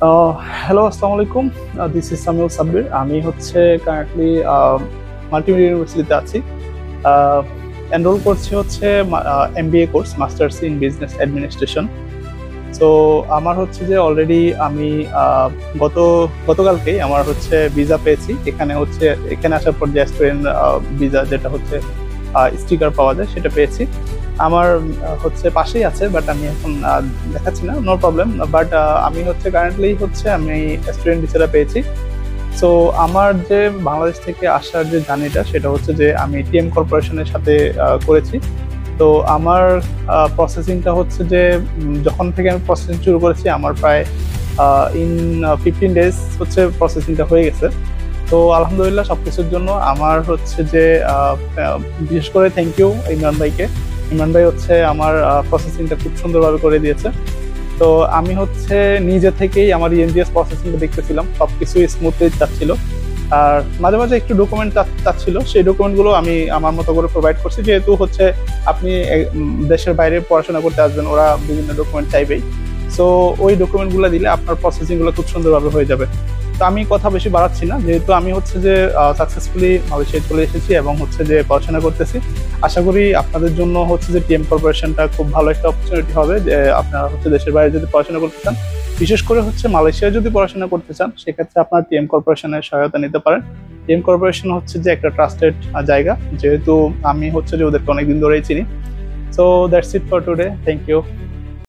Hello, আসসালামু আলাইকুম। This is Samiul Sabbir. আমি হচ্ছে কারেন্টলি মাল্টিমিডিয়া ইউনিভার্সিটিতে আছি। এনরোল করছি হচ্ছে MBA course, masters in business administration. So আমার হচ্ছে যে অলরেডি আমি গত গতকালকেই আমার হচ্ছে ভিসা পেয়েছি। এখানে আসার পর যে স্টুডেন্ট ভিসা, যেটা হচ্ছে স্টিকার পাওয়া যায়, সেটা পেয়েছি। আমার হচ্ছে পাশেই আছে, বাট আমি এখন দেখাচ্ছি না, নো প্রবলেম। বাট আমি হচ্ছে কারেন্টলি হচ্ছে আমি স্টুডেন্ট ভিসাটা পেয়েছি। সো আমার যে বাংলাদেশ থেকে আসার যে জার্নিটা, সেটা হচ্ছে যে আমি টিএম কর্পোরেশনের সাথে করেছি। তো আমার প্রসেসিংটা হচ্ছে যে যখন থেকে আমি প্রসেসিং শুরু করেছি, আমার প্রায় ইন 15 ডেজ হচ্ছে প্রসেসিংটা হয়ে গেছে। তো আলহামদুলিল্লাহ সবকিছুর জন্য আমার হচ্ছে যে বিশেষ করে থ্যাংক ইউ ইমরান ভাইকে। ইমরান ভাই হচ্ছে আমার প্রসেসিংটা খুব সুন্দরভাবে করে দিয়েছে। তো আমি হচ্ছে নিজে থেকেই আমার ইএনজিএস প্রসেসিংটা দেখতেছিলাম, সবকিছু স্মুথলি যাচ্ছিল। আর মাঝে মাঝে একটু ডকুমেন্ট চাচ্ছিল, সেই ডকুমেন্টগুলো আমি আমার মতো করে প্রোভাইড করছি, যেহেতু হচ্ছে আপনি দেশের বাইরে পড়াশোনা করতে আসবেন, ওরা বিভিন্ন ডকুমেন্ট চাইবেই। সো ওই ডকুমেন্টগুলো দিলে আপনার প্রসেসিংগুলো খুব সুন্দরভাবে হয়ে যাবে। তো আমি কথা বেশি বাড়াচ্ছি না, যেহেতু আমি হচ্ছে যে সাকসেসফুলি মালয়েশিয়ায় চলে এসেছি এবং হচ্ছে যে পড়াশোনা করতেছি। আশা করি আপনাদের জন্য হচ্ছে যে টিএম কর্পোরেশনটা খুব ভালো একটা অপরচুনিটি হবে, যে আপনারা হচ্ছে দেশের বাইরে যদি পড়াশোনা করতে চান, বিশেষ করে হচ্ছে মালয়েশিয়ায় যদি পড়াশোনা করতে চান, সেক্ষেত্রে আপনার টিএম কর্পোরেশনের সহায়তা নিতে পারেন। টিএম কর্পোরেশন হচ্ছে যে একটা ট্রাস্টেড জায়গা, যেহেতু আমি হচ্ছে যে ওদেরকে অনেকদিন ধরেই চিনি। So that's it for today, thank you.